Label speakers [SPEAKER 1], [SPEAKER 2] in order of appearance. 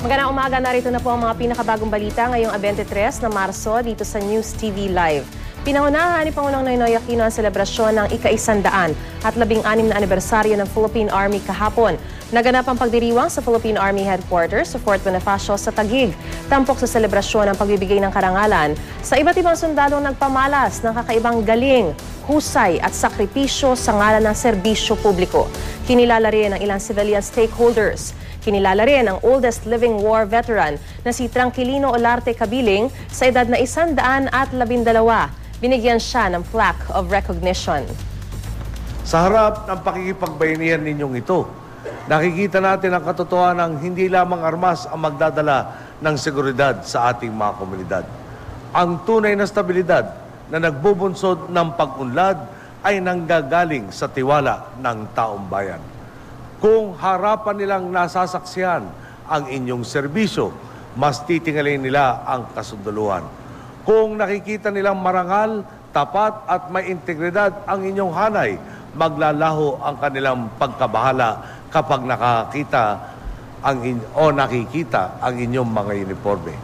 [SPEAKER 1] Magandang umaga, narito na po ang mga pinakabagong balita ngayong 23 na Marso dito sa News TV Live. Pinangunahan ni Pangulong Noynoy Aquino ang selebrasyon ng ika-100 at 16 na anibersaryo ng Philippine Army kahapon. Naganap ang pagdiriwang sa Philippine Army Headquarters sa Fort Bonifacio sa Taguig. Tampok sa selebrasyon ang pagbibigay ng karangalan sa iba't ibang sundalong nagpamalas ng kakaibang galing, husay at sakripisyo sa ngalan ng serbisyo publiko. Kinilala rin ang ilang civilian stakeholders. Kinilala rin ang oldest living war veteran na si Tranquilino Olarte Cabiling sa edad na 112. Binigyan siya ng plaque of recognition.
[SPEAKER 2] Sa harap ng pakikipagbayanihan ninyong ito, nakikita natin ang katotohanan ng hindi lamang armas ang magdadala ng seguridad sa ating mga komunidad. Ang tunay na stabilidad na nagbubunsod ng pag-unlad ay nanggagaling sa tiwala ng taong bayan. Kung harapan nilang nasasaksihan ang inyong serbisyo, mas titingalin nila ang kasunduluhan. Kung nakikita nilang marangal, tapat at may integridad ang inyong hanay, maglalaho ang kanilang pagkabahala kapag nakikita ang inyong mga uniforme.